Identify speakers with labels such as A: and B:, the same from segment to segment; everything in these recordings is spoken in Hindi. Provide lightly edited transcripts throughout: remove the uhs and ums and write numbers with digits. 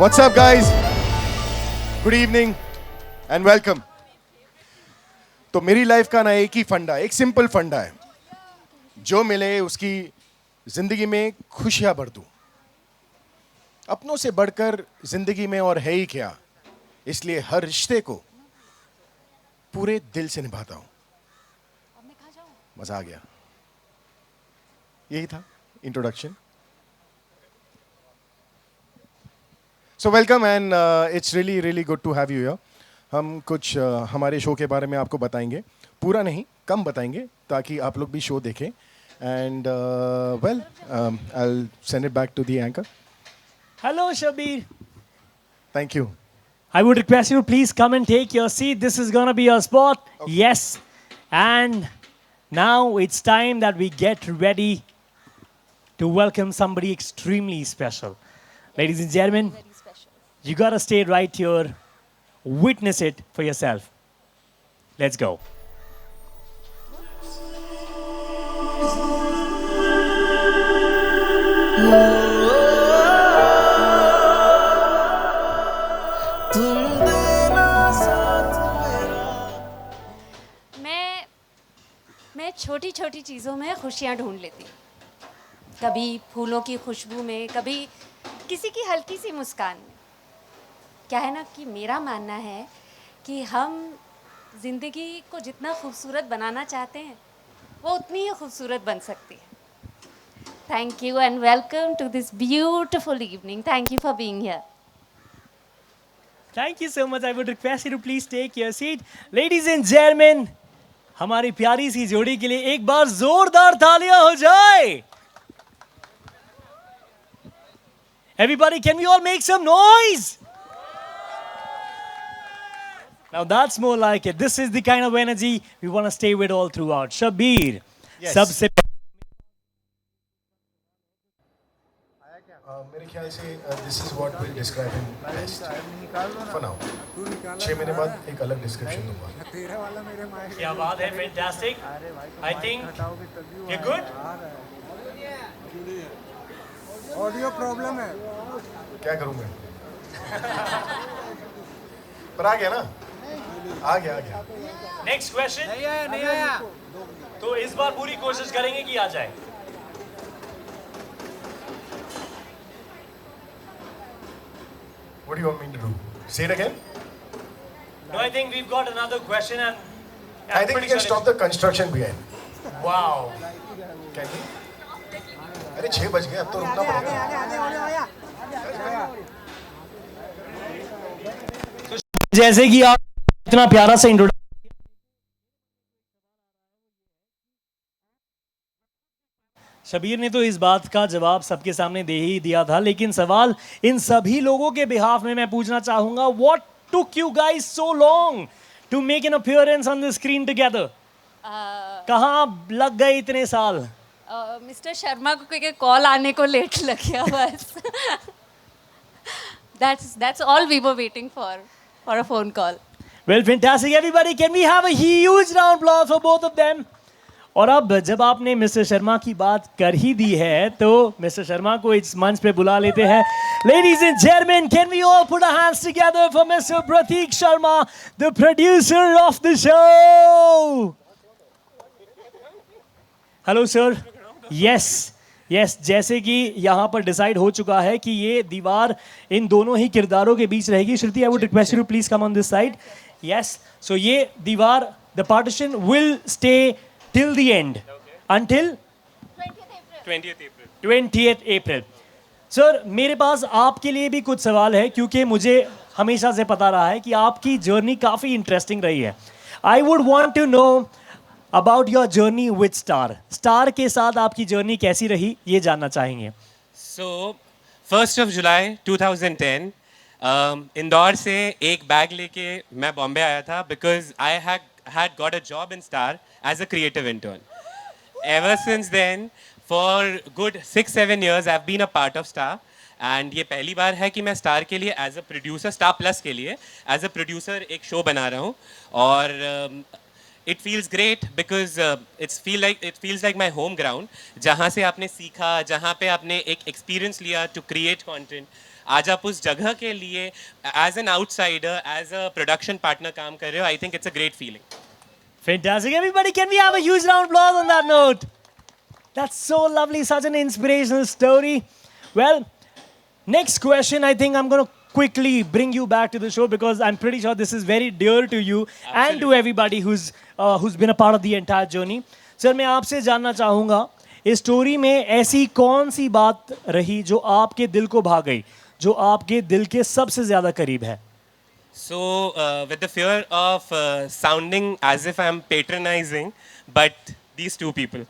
A: What's up, guys? Good evening and welcome. तो मेरी लाइफ का ना एक ही फंडा, एक सिंपल फंडा है, जो मिले उसकी जिंदगी में खुशियां भर दूं। अपनों से बढ़कर जिंदगी में और है ही क्या, इसलिए हर रिश्ते को पूरे दिल से निभाता हूं। मजा आ गया। यही था introduction. So welcome and it's really good to have you here. हम कुछ हमारे शो के बारे में आपको बताएंगे, पूरा नहीं कम बताएंगे, ताकि आप लोग भी शो देखें। And well I will send it back to the anchor.
B: Hello, Shabir.
A: Thank you.
B: I would request you to please come and take your seat. This is going to be your spot.
A: Okay.
B: Yes. And now it's time that we get ready to welcome somebody extremely special. Ladies and gentlemen, you got to stay right here. Witness it for yourself. Let's go.
C: मैं छोटी छोटी चीज़ों में खुशियाँ ढूंढ लेती हूँ। कभी फूलों की खुशबू में, कभी किसी की हल्की सी मुस्कान में। क्या है ना कि मेरा मानना है कि हम ज़िंदगी को जितना खूबसूरत बनाना चाहते हैं वो उतनी ही खूबसूरत बन सकती है। Thank you and welcome to this beautiful evening. Thank you for being here.
B: Thank you so much. I would request you to please take your seat. Ladies and gentlemen, हमारी प्यारी सी जोड़ी के लिए एक बार जोरदार तालियां हो जाए। Everybody, can we all make some noise? Now that's more like it. This is the kind of energy we want to stay with all throughout. Shabir,
A: Yes.
B: सबसे
A: मेरे ख्याल से this is what will describe him best for now. 6 महीने बाद एक अलग डिस्क्रिप्शन दूंगा।
B: क्या बात है, fantastic. I think you're good.
D: Audio problem है।
A: क्या करूं मैं? पर आ गया ना, आ गया।
B: Next question.
D: नहीं आया।
B: तो इस बार पूरी कोशिश करेंगे कि आ जाए।
A: What do you want me to do? Say it again?
B: No, I think we've got another question and
A: I think we can stop the construction behind.
B: Wow.
A: Can we? अरे 6 बज गए, अब तो रुकना पड़ेगा।
B: जैसे कि आप इतना प्यारा सा इंट्रोडक्शन, शबीर ने तो इस बात का जवाब सबके सामने दे ही दिया था, लेकिन सवाल इन सभी लोगों के बिहाफ में मैं पूछना चाहूंगा, what took you guys so long to make an appearance on the screen together? कहाँ लग गए इतने साल?
C: मिस्टर शर्मा को कोई कॉल आने को लेट लग गया बस। That's all we were waiting for a phone call.
B: Well, fantastic everybody, can we have a huge round of applause for both of them? और अब जब आपने मिस्टर शर्मा की बात कर ही दी है तो मिस्टर शर्मा को इस मंच पे बुला लेते हैं। Ladies and gentlemen, can we all put our hands together for Mr. Pratik Sharma, the producer of the show? Hello sir. Yes, जैसे कि यहाँ पर डिसाइड हो चुका है कि ये दीवार इन दोनों ही किरदारों के बीच रहेगी। श्रुति, I would request you to please come on this side. Yes, so ये दीवार, the partition will stay till the end. Okay. Until 20th April. Sir, मेरे पास आपके लिए भी कुछ सवाल है, क्योंकि मुझे हमेशा से पता रहा है कि आपकी जर्नी काफ़ी इंटरेस्टिंग रही है। I would want to know about your journey with Star के साथ आपकी जर्नी कैसी रही, ये जानना चाहेंगे।
E: So, 1st of July 2010, Indore से एक बैग लेके मैं बॉम्बे आया था because I had got a job in Star as a creative intern. Ever since then, for good 6-7 years, I've been a part of Star. And ये पहली बार है कि मैं स्टार के लिए as a producer, Star Plus के लिए एज अ प्रोड्यूसर एक शो बना रहा हूँ। और it feels great because it feels like my home ground, जहाँ से आपने सीखा, जहाँ पे आपने एक experience लिया to create content, आज आप उस जगह के लिए as an outsider, as a production partner काम कर रहे हो. I think it's a great feeling.
B: Fantastic. Everybody, can we have a huge round of applause on that note? That's so lovely. Such an inspirational story. Well, next question, I think I'm going to quickly bring you back to the show because I'm pretty sure this is very dear to you and to everybody who's been a part of the entire journey. Sir, मैं आपसे जानना चाहूँगा, इस स्टोरी में ऐसी कौन सी बात रही जो आपके दिल को भा गई, जो आपके दिल के सबसे ज़्यादा करीब है?
E: So, with the fear of sounding as if I'm patronizing, but these two people.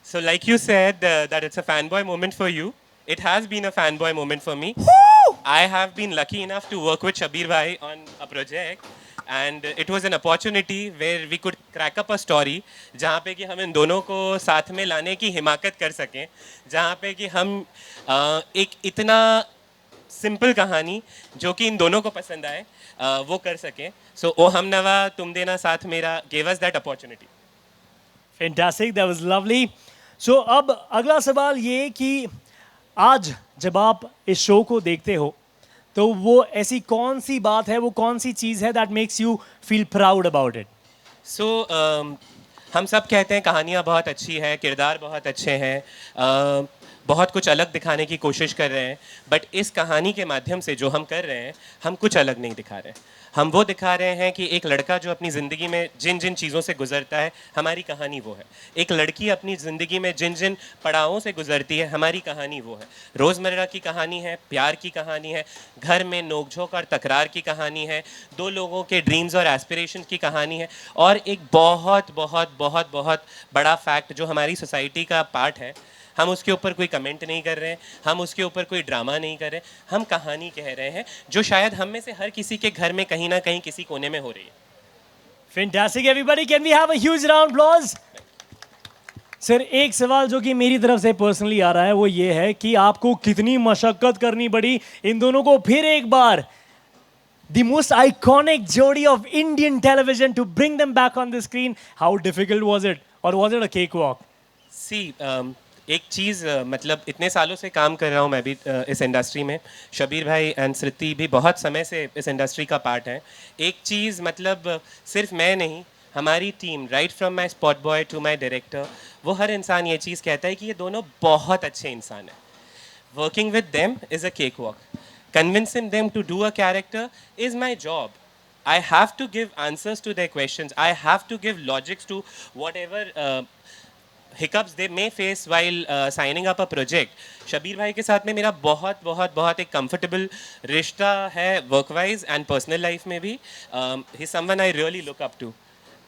E: So, like you said, that it's a fanboy moment for you. It has been a fanboy moment for me. I have been lucky enough to work with Shabir Bhai on a project, and it was an opportunity where we could crack up a story, जहाँ पे कि हम इन दोनों को साथ में लाने की हिमाकत कर सकें, जहाँ पे कि हम एक इतना सिंपल कहानी जो कि इन दोनों को पसंद आए वो कर सकें. सो ओ हम नवा तुम देना साथ मेरा gave us that opportunity.
B: Fantastic, that was lovely. So अब अगला सवाल ये कि आज जब आप इस शो को देखते हो तो वो ऐसी कौन सी बात है, वो कौन सी चीज़ है that makes you feel proud about it?
E: सो हम सब कहते हैं कहानियाँ बहुत अच्छी है, किरदार बहुत अच्छे हैं, बहुत कुछ अलग दिखाने की कोशिश कर रहे हैं, बट इस कहानी के माध्यम से जो हम कर रहे हैं हम कुछ अलग नहीं दिखा रहे हैं. हम वो दिखा रहे हैं कि एक लड़का जो अपनी ज़िंदगी में जिन जिन चीज़ों से गुजरता है हमारी कहानी वो है. एक लड़की अपनी ज़िंदगी में जिन जिन पड़ावों से गुजरती है हमारी कहानी वो है. रोज़मर्रा की कहानी है, प्यार की कहानी है, घर में नोकझोंक और तकरार की कहानी है, दो लोगों के ड्रीम्स और एस्पिरेशन की कहानी है, और एक बहुत बहुत बहुत बहुत बड़ा फैक्ट जो हमारी सोसाइटी का पार्ट है, हम उसके ऊपर कोई कमेंट नहीं कर रहे हैं, हम उसके ऊपर कोई ड्रामा नहीं कर रहे, हम कहानी कह रहे हैं जो शायद हम में से हर किसी के घर में कहीं ना कहीं किसी कोने में हो रही है.
B: Fantastic, everybody, can we have a huge round of applause? Sir, एक सवाल जो कि मेरी तरफ से पर्सनली आ रहा है वो ये है कि आपको कितनी मशक्कत करनी पड़ी इन दोनों को फिर एक बार the most iconic jodi of Indian television to bring them back on the screen. How difficult was it, or was it a cakewalk?
E: सी एक चीज़ मतलब इतने सालों से काम कर रहा हूँ मैं भी इस इंडस्ट्री में. शबीर भाई एंड श्रुति भी बहुत समय से इस इंडस्ट्री का पार्ट हैं. एक चीज़ मतलब सिर्फ मैं नहीं, हमारी team right from my spot boy to my director, वो हर इंसान ये चीज़ कहता है कि ये दोनों बहुत अच्छे इंसान हैं. Working with them is a cake walk. Convincing them to do a character is my job. I have to give answers to their questions. I have to give logics to whatever hiccups they may face while signing up a project. Shabir भाई के साथ में मेरा बहुत बहुत बहुत एक comfortable रिश्ता है work wise and personal life में भी. He's someone I really look up to.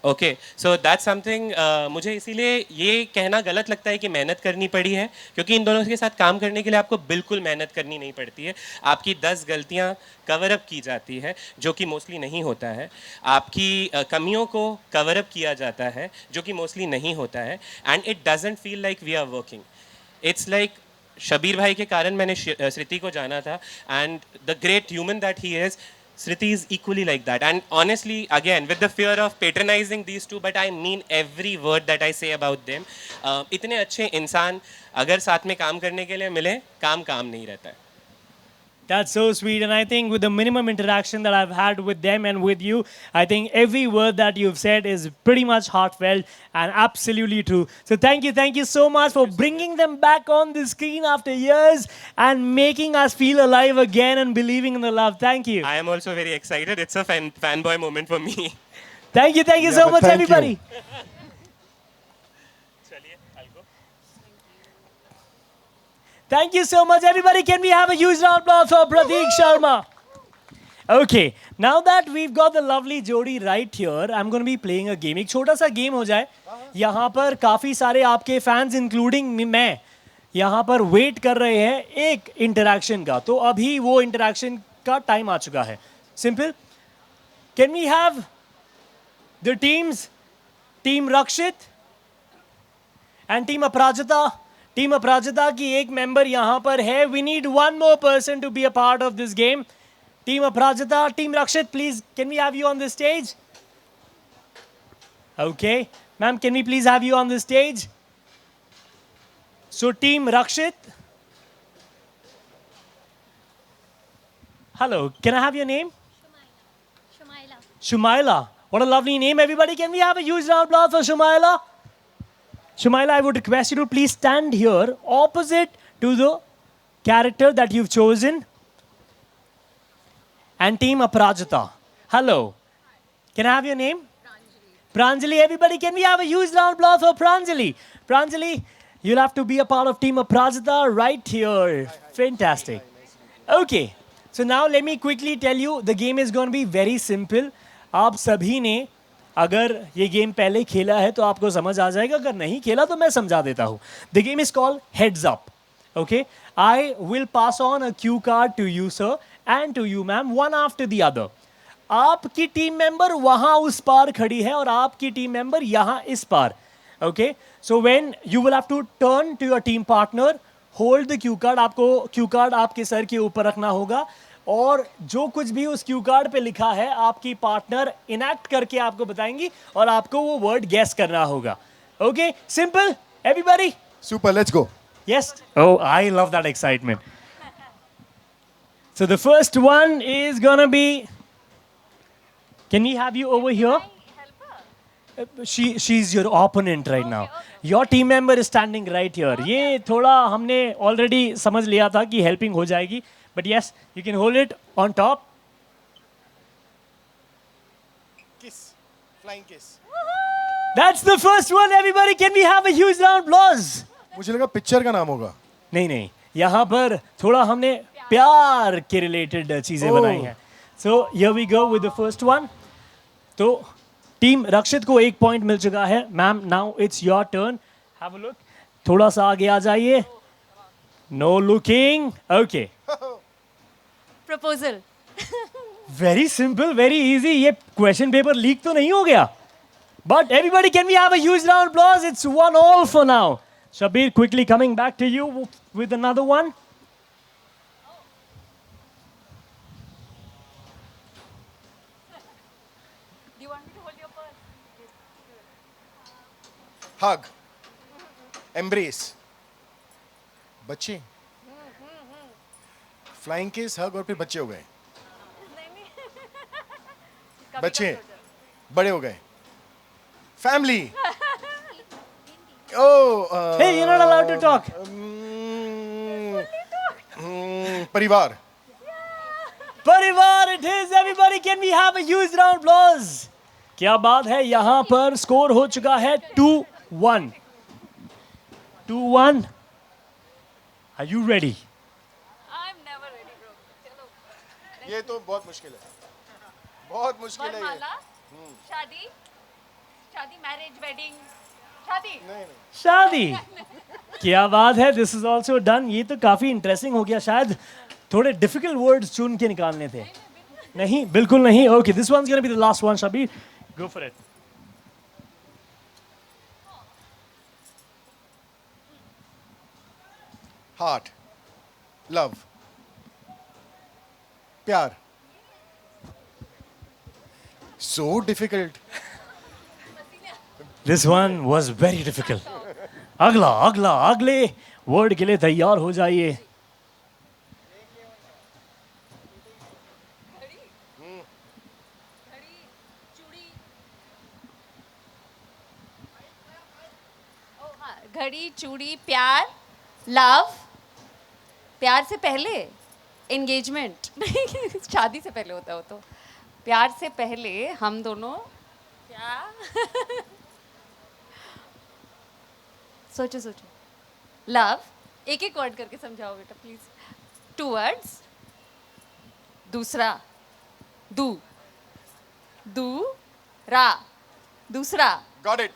E: Okay, so that's something. मुझे इसीलिए ये कहना गलत लगता है कि मेहनत करनी पड़ी है, क्योंकि इन दोनों के साथ काम करने के लिए आपको बिल्कुल मेहनत करनी नहीं पड़ती है. आपकी 10 गलतियां कवर अप की जाती है जो कि मोस्टली नहीं होता है. आपकी कमियों को कवर अप किया जाता है जो कि मोस्टली नहीं होता है. And it doesn't feel like we are working. It's like Shabir भाई के कारण मैंने श्रुति को जाना था, and the great human that he is, Sriti is equally like that. And honestly, again, with the fear of patronizing these two, but I mean every word that I say about them. इतने अच्छे इंसान अगर साथ में काम करने के लिए मिले, काम नहीं रहता है.
B: That's so sweet, and I think with the minimum interaction that I've had with them and with you, I think every word that you've said is pretty much heartfelt and absolutely true. So thank you so much for bringing them back on the screen after years and making us feel alive again and believing in the love. Thank you.
E: I am also very excited. It's a fanboy moment for me.
B: Thank you
A: Yeah,
B: so
A: but
B: much,
A: thank you.
B: everybody. Thank you so much, everybody. Can we have a huge round of applause for Prateek Sharma? Okay, now that we've got the lovely Jodi right here, I'm going to be playing a game. एक छोटा सा गेम हो जाए. यहाँ पर काफ़ी सारे आपके फैंस इंक्लूडिंग मैं यहाँ पर वेट कर रहे हैं एक इंटरैक्शन का. तो अभी वो इंटरैक्शन का टाइम आ चुका है. Simple. Can we have the teams, Team Rakshit and Team Aprajita? Team Aparajita की एक मेंबर यहाँ पर है. We need one more person to be a part of this game. Team Aparajita, team Rakshit, please, can we have you on the stage? Okay, ma'am, can we please have you on the stage? So, team Rakshit, Hello, can I have your name?
F: Shumaila.
B: Shumaila. What a lovely name, everybody. Can we have a huge round of applause for Shumaila? Shumaila, I would request you to please stand here opposite to the character that you've chosen. And Team Aparajita. Hello. Can I have your name? Pranjali. Everybody, can we have a huge round of applause for Pranjali? Pranjali, you'll have to be a part of Team Aparajita right here. Fantastic. Okay. So now let me quickly tell you, the game is going to be very simple. आप सभी ने अगर ये गेम पहले खेला है तो आपको समझ आ जाएगा, अगर नहीं खेला तो मैं समझा देता हूँ. The game is called Heads Up. Okay? I will pass on a cue card to you, sir, and to you, ma'am, one after the other. आपकी टीम मेंबर वहां उस पार खड़ी है और आपकी टीम मेंबर यहां इस पार. Okay? So when you will have to turn to your team partner, hold the cue card. आपको क्यू कार्ड आपके सर के ऊपर रखना होगा और जो कुछ भी उस क्यू कार्ड पे लिखा है आपकी पार्टनर इनैक्ट करके आपको बताएंगी और आपको वो वर्ड गेस करना होगा. Okay, simple everybody.
A: Super, let's go.
B: Yes. Oh, I love that excitement. So the first one is gonna be. Can we have you over here? She's your opponent right now. Your team member is standing right here. ये थोड़ा हमने already समझ लिया था कि helping हो जाएगी. But yes, you can hold it on top.
A: Kiss. Flying kiss.
B: That's the first one, everybody. Can we have a huge round of applause?
A: मुझे लगा पिक्चर का नाम होगा.
B: नहीं नहीं, यहाँ पर थोड़ा हमने प्यार के रिलेटेड चीजें बनाई हैं. So here we go with the first one. तो टीम रक्षित को 1 पॉइंट मिल चुका है. Ma'am, now it's your turn. Have a look. थोड़ा सा आगे आ जाइए. No looking. Okay.
C: Proposal.
B: Very simple, very easy. ये क्वेश्चन पेपर लीक तो नहीं हो गया? But everybody, can we have a huge round of applause? It's 1-1 for now. Shabir, quickly coming back to you with another one.
C: Do you want me to hold your purse?
A: Hug. Embrace. बच्चे. Flying kiss, hug और फिर बच्चे हो गए. बच्चे बड़े हो गए. Family. Oh.
B: Hey, you're not allowed to talk.
A: परिवार.
B: परिवार it is. Everybody, can we have a huge round of applause? क्या बात है. यहाँ पर स्कोर हो चुका है 2-1. 2-1. Are you ready?
C: I'm never ready, bro. चलो.
A: ये तो बहुत मुश्किल है. बहुत मुश्किल है ये.
C: वरमाला. शादी. शादी, मैरिज, वेडिंग. शादी.
A: नहीं नहीं.
B: शादी. क्या बात है. This is also done. ये तो काफी इंटरेस्टिंग हो गया. शायद थोड़े डिफिकल्ट वर्ड्स चुन के निकालने थे. नहीं, बिल्कुल नहीं. Okay, this one is gonna be the last one. Shabir, go for it.
A: Heart. Love. प्यार. So difficult.
B: This one was very difficult. अगला अगला अगले वर्ड के लिए तैयार हो जाइए.
C: घड़ी, चूड़ी, प्यार, लव. प्यार से पहले एंगेजमेंट. नहीं, शादी से पहले होता हो तो. प्यार से पहले हम दोनों क्या. सोचो सोचो. लव. एक एक वर्ड करके समझाओ बेटा प्लीज. 2 वर्ड्स. दूसरा. दू. दू. रा. दूसरा.
A: Got it.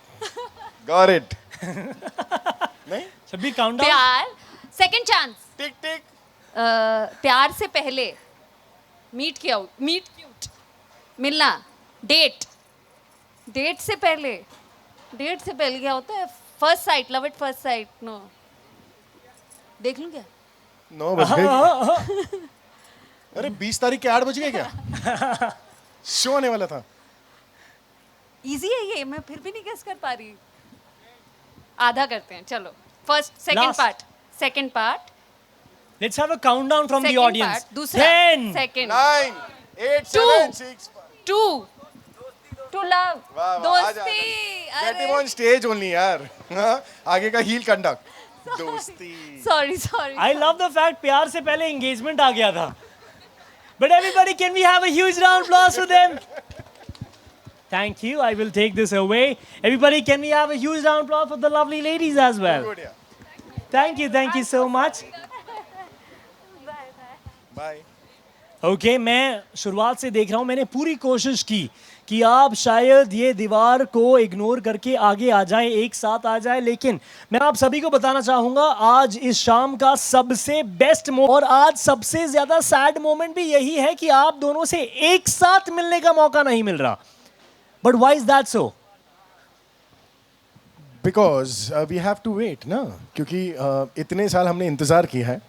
A: Got it. नहीं?
B: Shabir, count down.
C: प्यार. Second chance.
A: Tick tick.
C: प्यार से पहले मीट क्यूट. मिलना. डेट. डेट से पहले क्या होता है? First sight. Love at first sight. No. देख लूं क्या?
A: नो बज गई. अरे 20 तारीख के 8 बज गए क्या? शो आने वाला था.
C: इजी है ये. मैं फिर भी नहीं गेस कर पा रही. आधा करते हैं चलो. First second
B: Last.
C: Part. Second part.
B: Let's have a countdown from the
C: Second
B: audience.
C: part, दूसरा
B: 10,
C: second
A: 9 8
C: Two.
A: 7 6
C: to to love
A: वाह, वाह,
C: दोस्ती
A: get him on stage only यार हाँ, आगे का हील कंडक्ट दोस्ती
C: sorry sorry
B: I love the fact प्यार से पहले engagement आ गया था. But everybody, can we have a huge round of applause for them? Thank you. I will take this away. Everybody, can we have a huge round of applause for the lovely ladies as well?
A: Good यार
B: Thank you so much.
A: Bye
B: okay मैं शुरुआत से देख रहा हूँ मैंने पूरी कोशिश की कि आप शायद ये दीवार को इग्नोर करके आगे आ जाएं, एक साथ आ जाएं, लेकिन मैं आप सभी को बताना चाहूंगा आज इस शाम का सबसे बेस्ट और आज सबसे ज्यादा सैड मोमेंट भी यही है कि आप दोनों से एक साथ मिलने का मौका नहीं मिल रहा. But why is that so?
A: Because we have to wait ना क्योंकि इतने साल हमने इंतज़ार किया है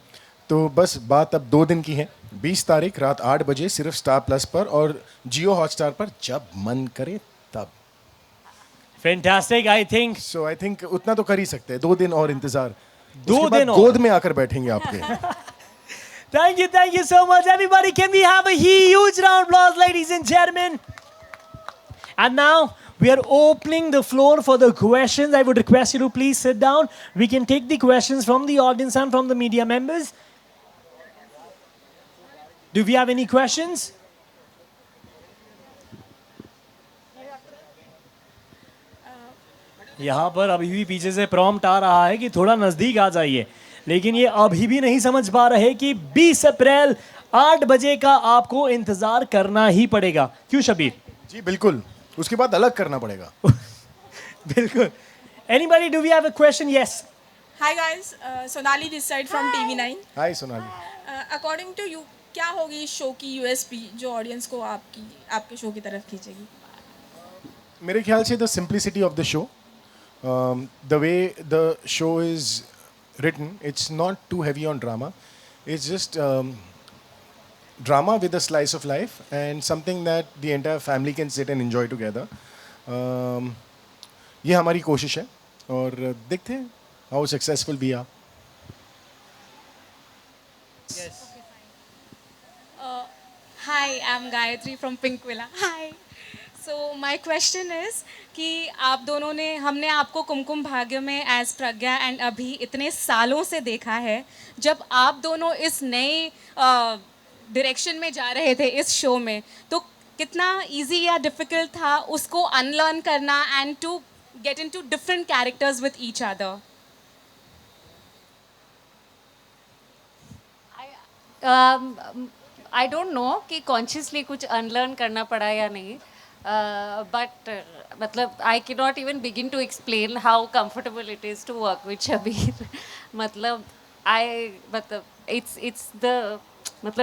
A: तो बस बात अब 2 दिन की है 20 तारीख रात 8 बजे सिर्फ स्टार प्लस पर और जियो हॉटस्टार पर जब मन करे तब.
B: Fantastic. I think
A: so I think उतना तो कर ही सकते हैं 2 दिन और इंतजार
B: 2
A: उसके बाद
B: दिन और.
A: गोद में आकर बैठेंगे आपके.
B: Thank you so much, everybody. Can we have a huge round of applause, ladies and gentlemen? And now we are opening the floor for the questions. I would request you to please sit down. We can take the questions from the audience and from the media members. Do we have any questions? यहाँ पर अभी भी पीछे से प्रॉम्प्ट आ रहा है कि थोड़ा नजदीक आ जाइए, लेकिन ये अभी भी नहीं समझ पा रहे कि 20 अप्रैल 8 बजे का आपको इंतजार करना ही पड़ेगा. क्यों शबीर?
A: जी बिल्कुल उसके बाद अलग करना पड़ेगा.
B: बिल्कुल. Anybody, do we have a question? Yes.
G: Hi guys, Sonali this side from TV9.
A: Hi Sonali.
G: According to you, क्या होगी इस शो की USP जो ऑडियंस को आपके शो की तरफ खींचेगी?
A: मेरे ख्याल से the simplicity of the show, the way the show is written, it's not too heavy on drama. It's just drama with a slice of life and something that the entire family can sit and enjoy together. ये हमारी कोशिश है और देखते हैं how successful we are.
H: Hi, I'm Gayatri from Pink Villa. Hi. So my question is कि आप दोनों ने हमने आपको कुमकुम भाग्य में एज प्रज्ञा एंड अभी इतने सालों से देखा है. जब आप दोनों इस नए डायरेक्शन में जा रहे थे इस शो में, तो कितना इजी या डिफिकल्ट था उसको अनलर्न करना and to get into different characters with each other?
C: I don't know कि कॉन्शियसली कुछ अनलर्न करना पड़ा या नहीं, बट मतलब I can not even begin to explain how comfortable it is to work with Shabir. मतलब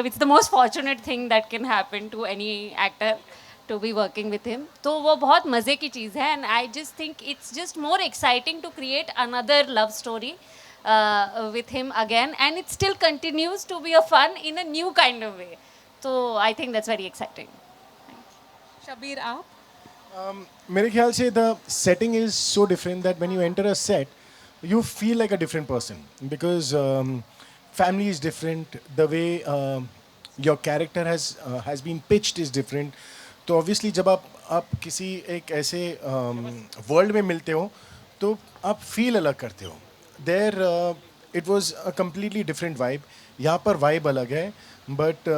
C: it's the most fortunate thing that can happen to any actor to be working with him. तो वो बहुत मज़े की चीज़ है and I just think it's just more exciting to create another love story with him again and it still continues to be a fun in a new kind of way. So I think that's very exciting.
H: Shabir आप?
A: मेरे ख्याल से the setting is so different that when you enter a set, you feel like a different person because family is different. The way your character has been pitched is different. तो obviously जब आप किसी एक ऐसे world में मिलते हो तो आप feel अलग करते हो. There it was a completely different vibe. यहाँ पर vibe अलग है, but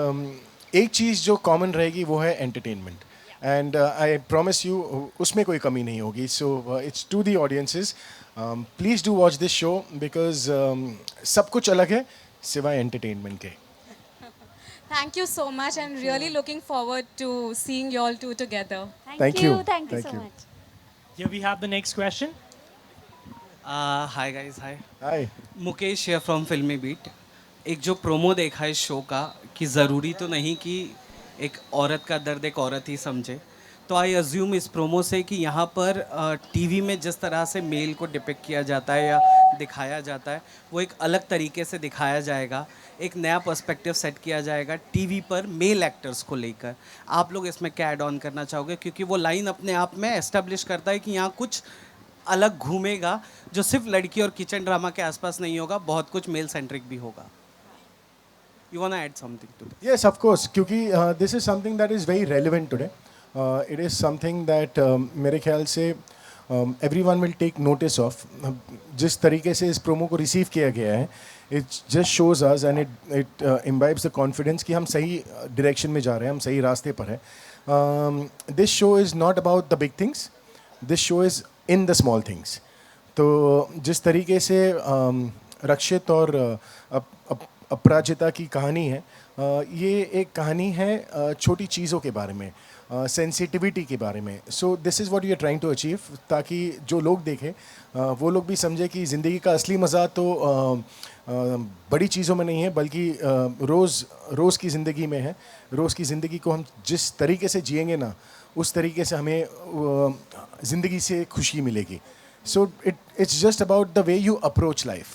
A: एक चीज़ जो common रहेगी वो है entertainment. And I promise you उसमें कोई कमी नहीं होगी. So it's to the audiences. Please do watch this show because सब कुछ अलग है सिवाय entertainment के.
H: Thank you so much and really looking forward to seeing you all two together.
A: Thank you.
C: Thank you
A: Thank
C: so
A: you.
C: much.
B: Here we have the next question.
I: Hi guys, hi.
A: Hi.
I: Mukesh here from Filmy Beat. एक जो प्रोमो देखा इस शो का कि ज़रूरी तो नहीं कि एक औरत का दर्द एक औरत ही समझे, तो आई अज्यूम इस प्रोमो से कि यहाँ पर टीवी में जिस तरह से मेल को डिपिक्ट किया जाता है या दिखाया जाता है वो एक अलग तरीके से दिखाया जाएगा, एक नया पर्सपेक्टिव सेट किया जाएगा टीवी पर मेल एक्टर्स को लेकर. आप लोग इसमें क्या ऐड ऑन करना चाहोगे, क्योंकि वो लाइन अपने आप में एस्टेब्लिश करता है कि यहाँ कुछ अलग घूमेगा जो सिर्फ लड़की और किचन ड्रामा के आसपास नहीं होगा, बहुत कुछ मेल सेंट्रिक भी होगा. You want to add something to that?
A: Yes, of course, क्योंकि this is something that is very relevant today. It is something that मेरे ख्याल से everyone will take notice of. जिस तरीके से इस प्रोमो को रिसीव किया गया है, it just shows us and it imbibes the confidence कि हम सही direction में जा रहे हैं, हम सही रास्ते पर हैं. This show is not about the big things. This show is in the small things. तो जिस तरीके से रक्षित और अपराजिता की कहानी है, ये एक कहानी है छोटी चीज़ों के बारे में, सेंसिटिविटी के बारे में. So this is what we are trying to achieve, ताकि जो लोग देखें वो लोग भी समझे कि ज़िंदगी का असली मज़ा तो बड़ी चीज़ों में नहीं है, बल्कि रोज़ की ज़िंदगी में है. रोज़ की ज़िंदगी को हम जिस तरीके से जिएंगे ना, उस तरीके से हमें ज़िंदगी से खुशी मिलेगी. So it's just about the way you approach life,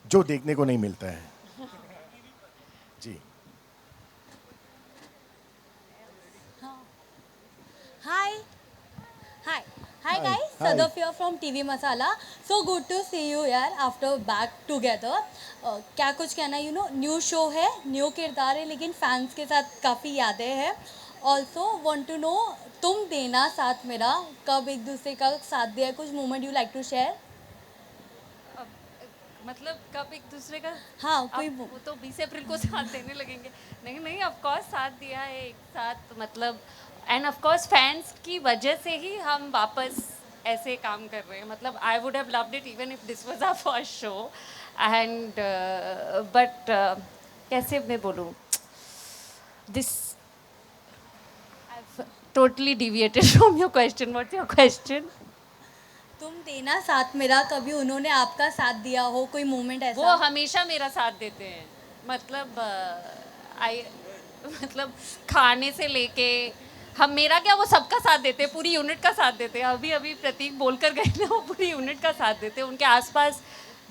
A: जो देखने को नहीं मिलता है. जी.
J: Hi guys, Sadaf here from TV Masala. So good to see you यार after back together. क्या कुछ कहना, न्यू शो है, न्यू किरदार है, लेकिन फैंस के साथ काफ़ी यादें हैं. ऑल्सो वॉन्ट टू नो, तुम देना साथ मेरा, कब एक दूसरे का साथ दिया, कुछ moment you like to share?
C: मतलब कब एक दूसरे का,
J: हाँ कोई
C: वो तो 20 अप्रैल को साथ देने लगेंगे. नहीं ऑफ कोर्स साथ दिया है एक साथ, मतलब एंड ऑफ कोर्स फैंस की वजह से ही हम वापस ऐसे काम कर रहे हैं. मतलब I would have loved it even if this was our first show and but कैसे मैं बोलूँ, this totally deviated from your question. What's your question?
J: तुम देना साथ मेरा, कभी उन्होंने आपका साथ दिया हो, कोई मोमेंट ऐसा?
C: वो हमेशा मेरा साथ देते हैं. मतलब खाने से लेके हम, मेरा क्या, वो सबका साथ देते हैं, पूरी यूनिट का साथ देते हैं. अभी प्रतीक बोल कर गए ना, वो पूरी यूनिट का साथ देते हैं. उनके आसपास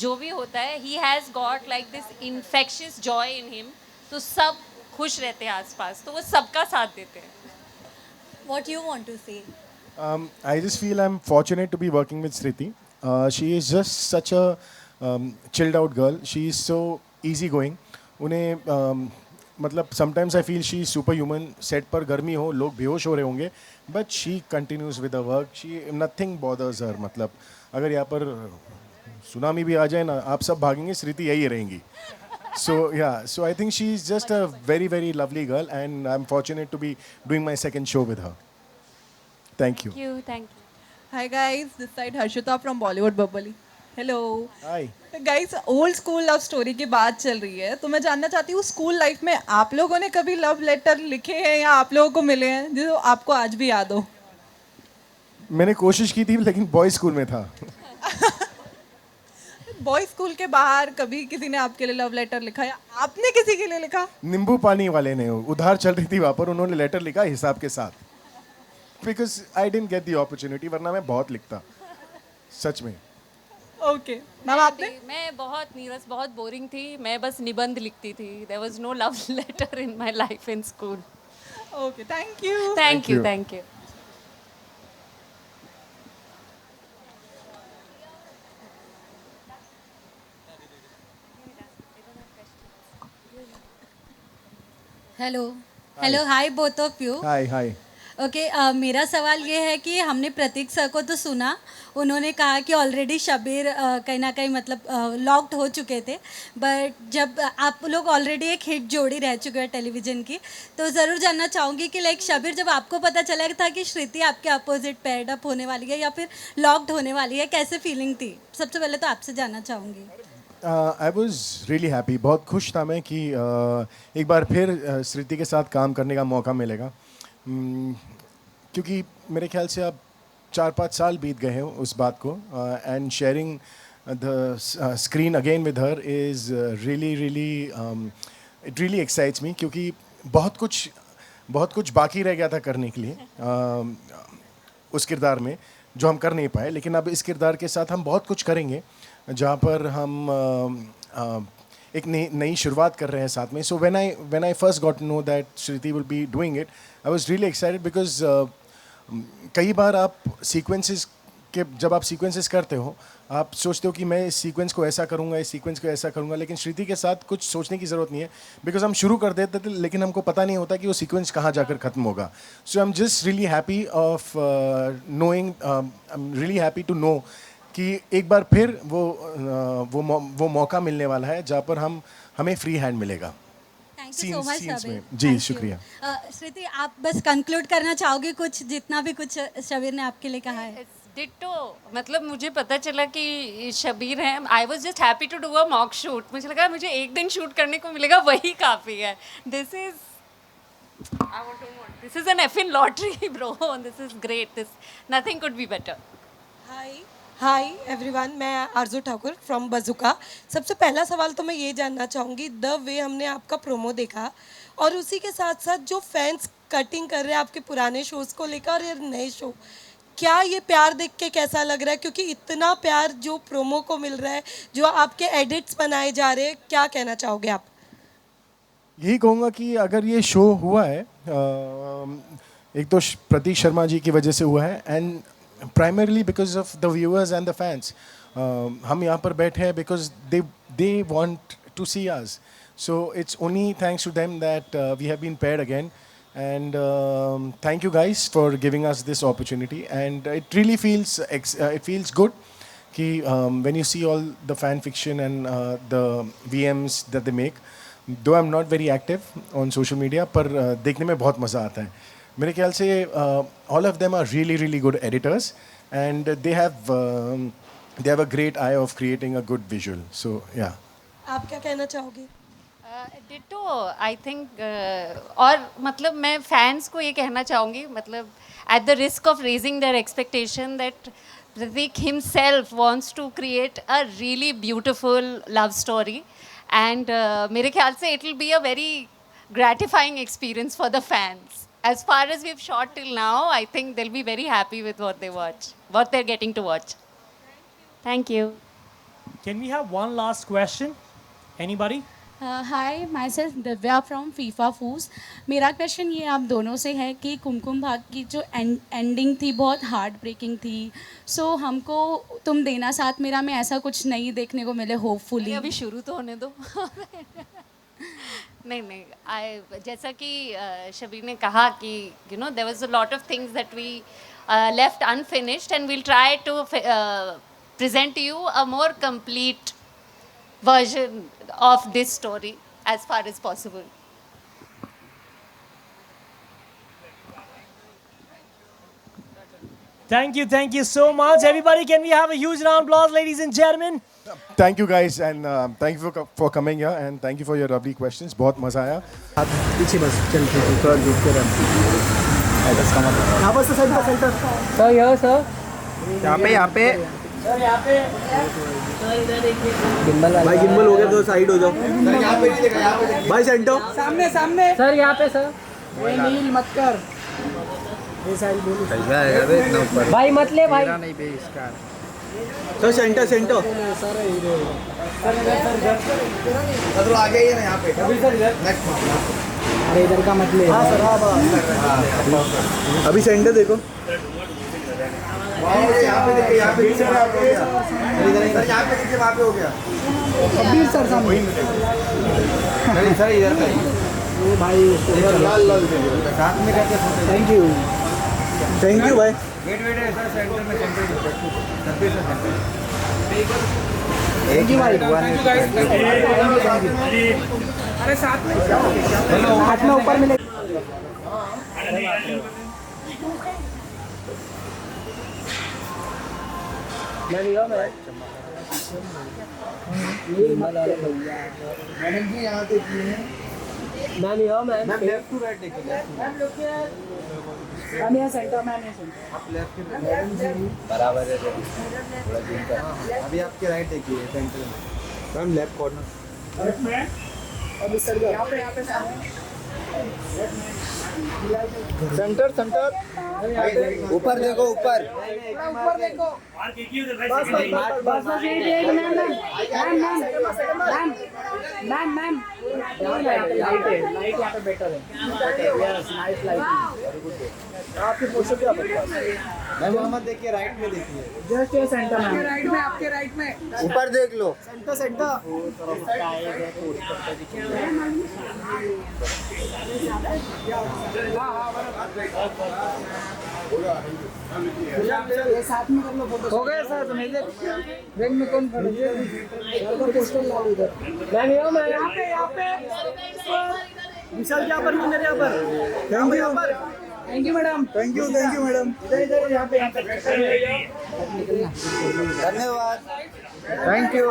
C: जो भी होता है, he has got like this infectious joy in him. तो सब खुश रहते हैं आसपास, तो वो सबका साथ देते हैं.
J: What you want to say?
A: I just feel I'm fortunate to be working with Sriti. She is just such a chilled out girl. She is so easy going. उन्हें मतलब sometimes I feel she is superhuman. Set पर गर्मी हो, लोग बेहोश हो रहे होंगे, but she continues with her work. Nothing bothers her. मतलब अगर यहाँ पर सुनामी भी आ जाए ना, आप सब भागेंगे, श्रुति यही रहेंगी. So I think she is just a very, very lovely girl, and I'm fortunate to be doing my second show with her. Thank you.
C: Thank you.
G: Hi guys, this side Harshita from Bollywood Bubbly. Hello.
A: Hi.
G: Guys, old school love story की बात चल रही है, तो मैं जानना चाहती हूँ, स्कूल लाइफ में आप लोगों ने कभी लव लेटर लिखे हैं या आप लोगों को मिले हैं जो आपको आज भी याद हो?
A: मैंने कोशिश की थी, लेकिन बॉयज स्कूल में था.
G: बॉयज स्कूल के बाहर कभी किसी ने आपके लिए लव लेटर लिखा या आपने किसी के लिए लिखा?
A: नींबू पानी वाले ने, उधार चल रही थी वहाँ पर, उन्होंने लेटर लिखा हिसाब के साथ. Because I didn't get the opportunity, वरना मैं बहुत लिखता, सच में.
G: ओके मैम, आपने?
C: मैं बहुत नीरस, बहुत बोरिंग थी. मैं बस निबंध लिखती थी. There was no love letter in my life in school.
G: Okay, thank you.
C: Thank you.
J: Hello hi both of you.
A: Hi.
J: Okay, मेरा सवाल ये है कि हमने प्रतीक सर को तो सुना, उन्होंने कहा कि ऑलरेडी शबीर कहीं ना कहीं मतलब लॉक्ड हो चुके थे, बट जब आप लोग ऑलरेडी एक हिट जोड़ी रह चुके हैं टेलीविज़न की, तो ज़रूर जानना चाहूँगी कि लाइक शबीर, जब आपको पता चला था कि श्रुति आपके अपोजिट पेयर्ड अप होने वाली है या फिर लॉक्ड होने वाली है, कैसे फीलिंग थी? सबसे पहले तो आपसे जानना चाहूँगी.
A: I was really happy. बहुत खुश था मैं कि एक बार फिर श्रुति के साथ काम करने का मौका मिलेगा. क्योंकि मेरे ख्याल से अब 4-5 साल बीत गए हैं उस बात को, and sharing the screen again with her is really it really excites मी. क्योंकि बहुत कुछ बाकी रह गया था करने के लिए उस किरदार में, जो हम कर नहीं पाए. लेकिन अब इस किरदार के साथ हम बहुत कुछ करेंगे, जहाँ पर हम एक नई शुरुआत कर रहे हैं साथ में. So when I first got know that Shruti will be doing it, I was really excited. Because कई बार आप सीक्वेंसेस करते हो आप सोचते हो कि मैं इस सीक्वेंस को ऐसा करूँगा, इस सीक्वेंस को ऐसा करूँगा, लेकिन श्रुति के साथ कुछ सोचने की ज़रूरत नहीं है, बिकॉज हम शुरू कर देते थे लेकिन हमको पता नहीं होता कि वो सीक्वेंस कहाँ जाकर ख़त्म होगा. So I am just really happy of knowing, I am really happy to know कि एक बार फिर वो मौका मिलने वाला है जहाँ पर हमें फ्री हैंड मिलेगा.
J: Thank you so much
A: scenes
J: Shabir.
A: में. जी, शुक्रिया.
J: श्रुति, आप बस कंक्लूड करना चाहोगे कुछ, जितना भी कुछ शबीर ने आपके लिए कहा है?
C: डिट्टो. मतलब मुझे पता चला कि शबीर है. I was just happy to do a mock shoot. मुझे लगा मुझे एक दिन शूट करने को मिलेगा, वही काफ़ी है. This is this is an effin lottery bro. This is great. This nothing could be better.
K: Hi everyone, मैं आरजू ठाकुर फ्रॉम बजुका. सबसे पहला सवाल तो मैं ये जानना चाहूँगी, द वे हमने आपका प्रोमो देखा और उसी के साथ साथ जो फैंस कटिंग कर रहे हैं आपके पुराने शोज़ को लेकर और ये नए शो, क्या ये प्यार देख के कैसा लग रहा है? क्योंकि इतना प्यार जो प्रोमो को मिल रहा है, जो आपके एडिट्स बनाए जा रहे हैं, क्या कहना चाहोगे आप?
A: यही कहूँगा कि अगर ये शो हुआ है, एक तो प्रतीक शर्मा जी की वजह से हुआ है, and primarily because of the viewers and the fans. हम यहाँ पर बैठे हैं because they want to see us. So it's only thanks to them that we have been paired again. And thank you guys for giving us this opportunity, and it really feels good कि when you see all the fan fiction and the VMs that they make, though I'm not very active on social media, पर देखने में बहुत मज़ा आता है. मेरे ख्याल से all of them are really good editors, and they have a great eye of creating a good visual. So yeah.
K: आप क्या कहना चाहोगे?
C: डिटो. आई थिंक और मतलब मैं फैंस को ये कहना चाहूँगी, मतलब at the risk of raising their expectation, that Prateek himself wants to create a really beautiful love story, and मेरे ख्याल से it will be a very gratifying experience for the fans. As far as we've shot till now, I think they'll be very happy with what they're getting to watch. Thank you.
B: Can we have one last question? Anybody?
H: Hi, myself Divya from फीफा फूज. मेरा क्वेश्चन ये आप दोनों से है कि कुमकुम भाग की जो एंडिंग थी बहुत हार्ट ब्रेकिंग थी. सो हमको तुम देना साथ मेरा में ऐसा कुछ नहीं देखने को मिले, होपफुली.
C: अभी शुरू तो होने दो. नहीं, जैसा कि शबीर ने कहा कि you know there was a lot of things that we left unfinished, and we'll try to present you a more complete version of this story as far as possible.
B: Thank you so much. Everybody, can we have a huge round of applause, ladies and gentlemen?
A: Thank you guys, and thank you for coming here, and thank you for your lovely questions. बहुत मज़ा आया.
D: पीछे बस चल थोड़ा रुक के रह. यहाँ पर सेंटर सर, यहाँ सर, यहाँ पे सर, यहाँ पे भाई गिम्बल हो गया तो साइड हो जाओ. यहाँ पे नहीं देखा, यहाँ पे भाई सेंटर सामने सर, यहाँ पे सर. नील मत कर, ये साइड बोलो भाई, मत ले भाई. नहीं बे इसका सर, सेंटर सर इधर आगे ही है ना, यहाँ पे अभी सर इधर. अरे इधर का मत ले. हाँ सर, अभी सेंटर देखो. यहाँ पे देखिए, यहाँ पे सर, यहाँ पे देखिए, वहाँ पे हो गया. कबीर सर सामने. नहीं सर, इधर का ये भाई लाल साथ में करके. थैंक यू भाई. वेट सर, सेंटर में एक ही भाई. अरे साथ में ऊपर मिले. मैडम जी यहाँ देखिए. मैम लेफ्ट टू राइट देखिए. मैम यहाँ सेंटर. आप लेफ्ट बराबर है. अभी आपके राइट देखिए, सेंटर में. Ma'am left corner. अभी सर यहाँ पे सेंटर. ऊपर देखो, ऊपर देखो. आपके पोस्टर क्या मैम मोहम्मद देखिए राइट में देखिए जस्ट ये सेंटर में राइट में आपके राइट में ऊपर देख लो सेंटर सेंटर ये साथ में कर लो फोटो हो गया साथ में बैग में कौन खड़ा है सर का पोस्टर ला लो इधर मैम यहाँ पे विशाल क्या पर किधर यहाँ पर thank you madam thank you madam इधर यहाँ पे धन्यवाद थैंक यू